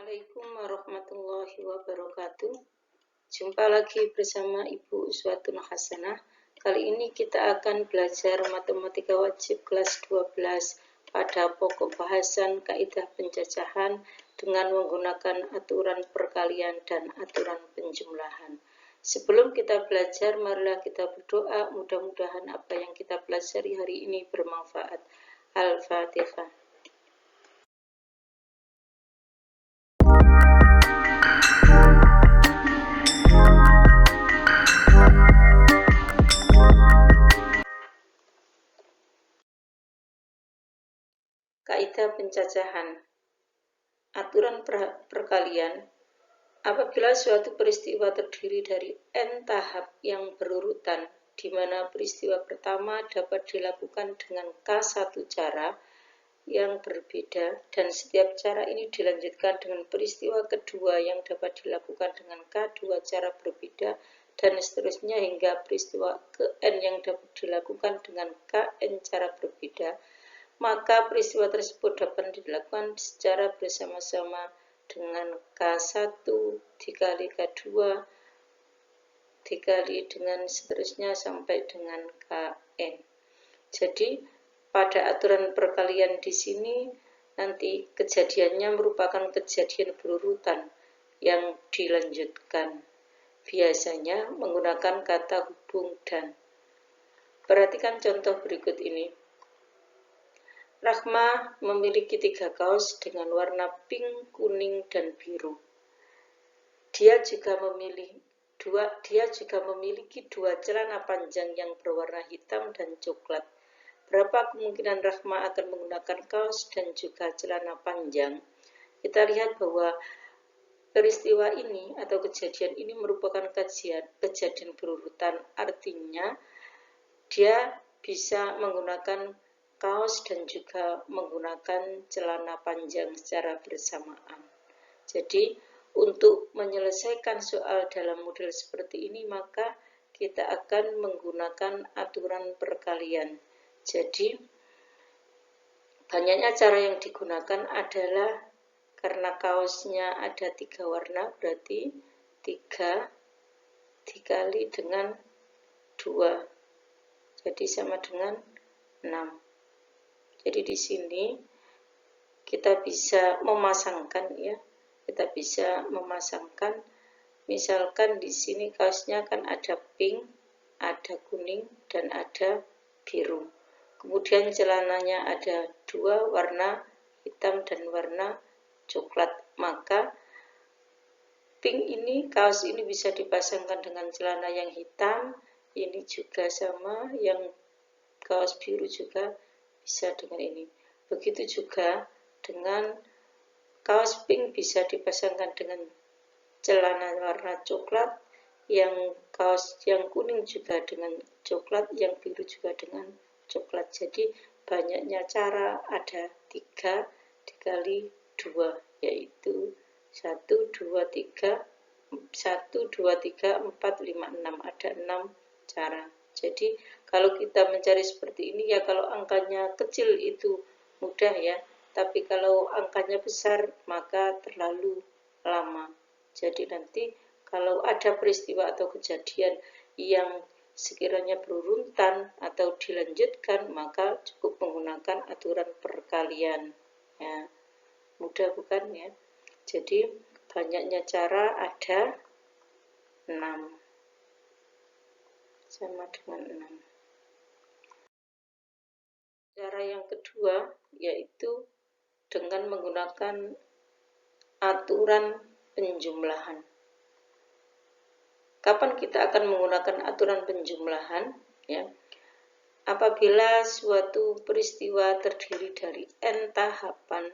Assalamualaikum warahmatullahi wabarakatuh. Jumpa lagi bersama Ibu Uswatun Hasanah. Kali ini kita akan belajar matematika wajib kelas 12 pada pokok bahasan kaidah penjajahan dengan menggunakan aturan perkalian dan aturan penjumlahan. Sebelum kita belajar, marilah kita berdoa. Mudah-mudahan apa yang kita pelajari hari ini bermanfaat. Al-Fatihah. Kaidah penjajahan. Aturan perkalian. Apabila suatu peristiwa terdiri dari n tahap yang berurutan, di mana peristiwa pertama dapat dilakukan dengan k1 cara yang berbeda, dan setiap cara ini dilanjutkan dengan peristiwa kedua yang dapat dilakukan dengan k2 cara berbeda, dan seterusnya hingga peristiwa ke n yang dapat dilakukan dengan kn cara berbeda, maka peristiwa tersebut dapat dilakukan secara bersama-sama dengan K1 dikali K2 dikali dengan seterusnya sampai dengan Kn. Jadi pada aturan perkalian di sini nanti kejadiannya merupakan kejadian berurutan yang dilanjutkan. Biasanya menggunakan kata hubung dan. Perhatikan contoh berikut ini. Rahma memiliki 3 kaos dengan warna pink, kuning, dan biru. Dia juga memiliki 2 celana panjang yang berwarna hitam dan coklat. Berapa kemungkinan Rahma akan menggunakan kaos dan juga celana panjang? Kita lihat bahwa peristiwa ini atau kejadian ini merupakan kejadian berurutan, artinya dia bisa menggunakan kaos dan juga menggunakan celana panjang secara bersamaan. Jadi untuk menyelesaikan soal dalam model seperti ini, maka kita akan menggunakan aturan perkalian. Jadi banyaknya cara yang digunakan adalah karena kaosnya ada 3 warna, berarti 3 dikali dengan 2, jadi sama dengan 6. Jadi di sini kita bisa memasangkan ya. Kita bisa memasangkan, misalkan di sini kaosnya kan ada pink, ada kuning, dan ada biru. Kemudian celananya ada 2 warna hitam dan warna coklat. Maka pink ini, kaos ini bisa dipasangkan dengan celana yang hitam, ini juga sama, yang kaos biru juga bisa dengan ini. Begitu juga dengan kaos pink bisa dipasangkan dengan celana warna coklat, yang kaos yang kuning juga dengan coklat, yang biru juga dengan coklat. Jadi banyaknya cara, ada 3 dikali 2, yaitu 1, 2, 3, 1, 2, 3, 4, 5, 6. Ada 6 cara. Jadi kalau kita mencari seperti ini ya, kalau angkanya kecil itu mudah ya, tapi kalau angkanya besar maka terlalu lama. Jadi nanti kalau ada peristiwa atau kejadian yang sekiranya berurutan atau dilanjutkan, maka cukup menggunakan aturan perkalian. Ya, mudah bukan ya? Jadi banyaknya cara ada 6. Sama dengan 6. Cara yang kedua yaitu dengan menggunakan aturan penjumlahan. Kapan kita akan menggunakan aturan penjumlahan? Ya, apabila suatu peristiwa terdiri dari n tahapan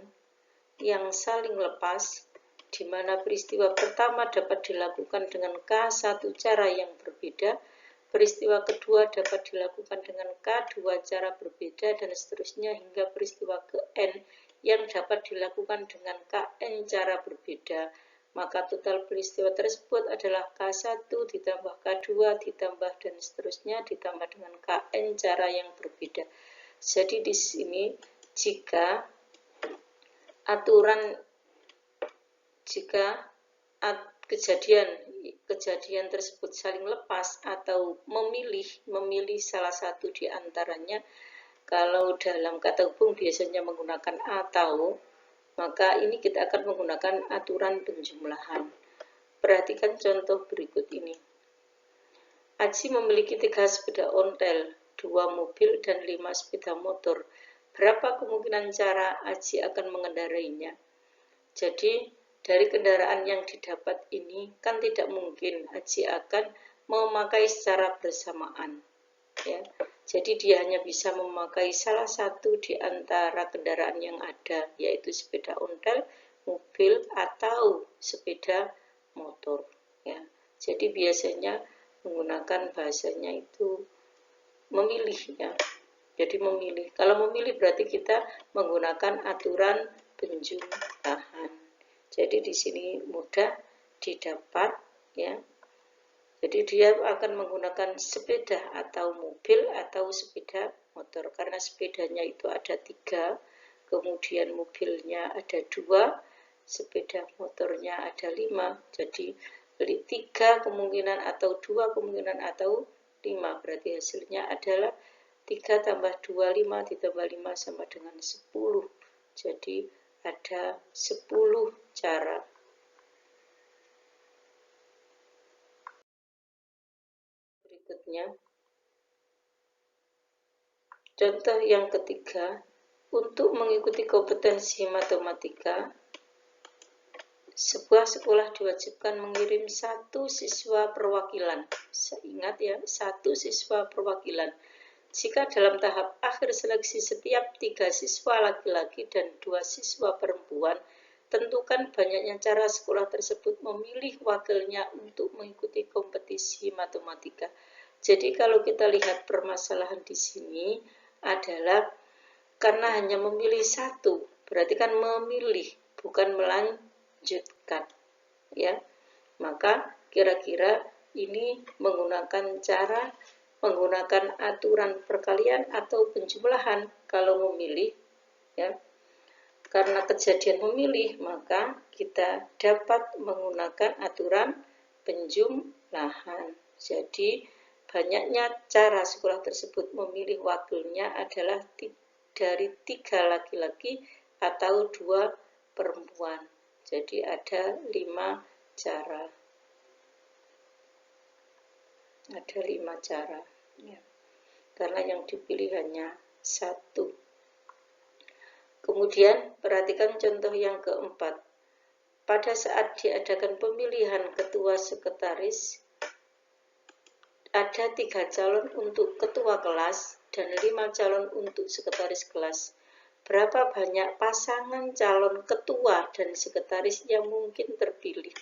yang saling lepas, di mana peristiwa pertama dapat dilakukan dengan K1 cara yang berbeda, peristiwa kedua dapat dilakukan dengan K2 cara berbeda, dan seterusnya hingga peristiwa ke N yang dapat dilakukan dengan Kn cara berbeda. Maka total peristiwa tersebut adalah K1 ditambah K2 ditambah dan seterusnya ditambah dengan Kn cara yang berbeda. Jadi di sini jika aturan jika kejadian tersebut saling lepas atau memilih salah satu di antaranya. Kalau dalam kata hubung biasanya menggunakan atau, maka ini kita akan menggunakan aturan penjumlahan. Perhatikan contoh berikut ini. Aji memiliki 3 sepeda ontel, 2 mobil, dan 5 sepeda motor. Berapa kemungkinan cara Aji akan mengendarainya? Jadi, dari kendaraan yang didapat ini, kan tidak mungkin Aji akan memakai secara bersamaan. Ya. Jadi, dia hanya bisa memakai salah satu di antara kendaraan yang ada, yaitu sepeda ontel, mobil, atau sepeda motor. Ya. Jadi, biasanya menggunakan bahasanya itu memilih, ya. Jadi memilih. Kalau memilih berarti kita menggunakan aturan penjumlahan. Jadi di sini mudah didapat, ya. Jadi dia akan menggunakan sepeda atau mobil atau sepeda motor, karena sepedanya itu ada 3, kemudian mobilnya ada 2, sepeda motornya ada 5. Jadi 3 kemungkinan atau 2 kemungkinan atau 5, berarti hasilnya adalah 3 tambah 2, 5 ditambah 5 sama dengan 10. Jadi ada 10 cara. Berikutnya, contoh yang ketiga, untuk mengikuti kompetensi matematika, sebuah sekolah diwajibkan mengirim 1 siswa perwakilan. Ingat ya, 1 siswa perwakilan. Jika dalam tahap akhir seleksi setiap 3 siswa laki-laki dan 2 siswa perempuan, tentukan banyaknya cara sekolah tersebut memilih wakilnya untuk mengikuti kompetisi matematika. Jadi kalau kita lihat permasalahan di sini adalah karena hanya memilih 1, berarti kan memilih, bukan melanjutkan, ya. Maka kira-kira ini menggunakan aturan perkalian atau penjumlahan kalau memilih, ya. Karena kejadian memilih, maka kita dapat menggunakan aturan penjumlahan. Jadi banyaknya cara sekolah tersebut memilih wakilnya adalah dari 3 laki-laki atau 2 perempuan. Jadi ada 5 cara. Ada 5 cara. Ya. Karena yang dipilih hanya 1. Kemudian perhatikan contoh yang keempat. Pada saat diadakan pemilihan ketua sekretaris, ada 3 calon untuk ketua kelas dan 5 calon untuk sekretaris kelas. Berapa banyak pasangan calon ketua dan sekretaris yang mungkin terpilih?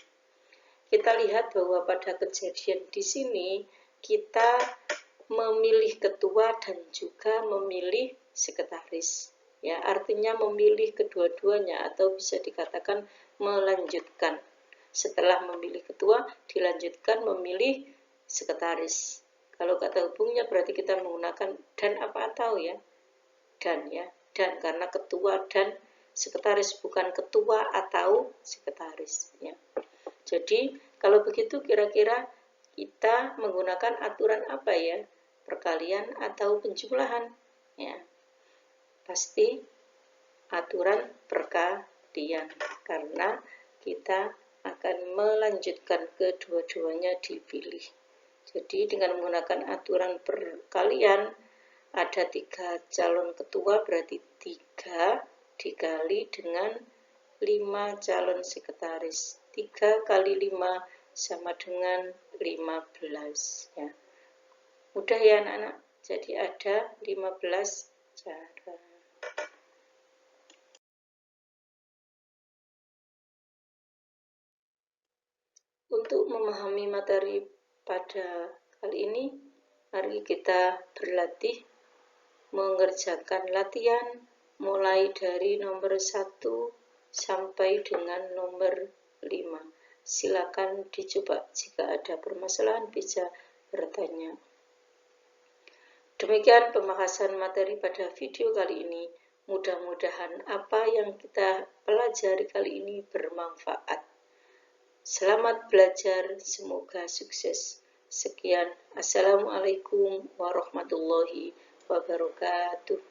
Kita lihat bahwa pada kejadian di sini kita memilih ketua dan juga memilih sekretaris. Ya, artinya memilih kedua-duanya atau bisa dikatakan melanjutkan. Setelah memilih ketua, dilanjutkan memilih sekretaris. Kalau kata hubungnya berarti kita menggunakan dan apa atau, ya. Dan, ya. Dan karena ketua dan sekretaris, bukan ketua atau sekretaris, ya. Jadi kalau begitu kira-kira kita menggunakan aturan apa, ya? Perkalian atau penjumlahan, ya. Pasti aturan perkalian karena kita akan melanjutkan kedua-duanya dipilih. Jadi dengan menggunakan aturan perkalian ada 3 calon ketua, berarti 3 dikali dengan 5 calon sekretaris. 3 kali 5 sama dengan 15, ya. Mudah ya anak-anak. Jadi ada 15 cara. Untuk memahami materi pada kali ini, mari kita berlatih mengerjakan latihan mulai dari nomor 1 sampai dengan nomor 5. Silakan dicoba, jika ada permasalahan bisa bertanya. Demikian pembahasan materi pada video kali ini. Mudah-mudahan apa yang kita pelajari kali ini bermanfaat. Selamat belajar, semoga sukses. Sekian, Assalamualaikum warahmatullahi wabarakatuh.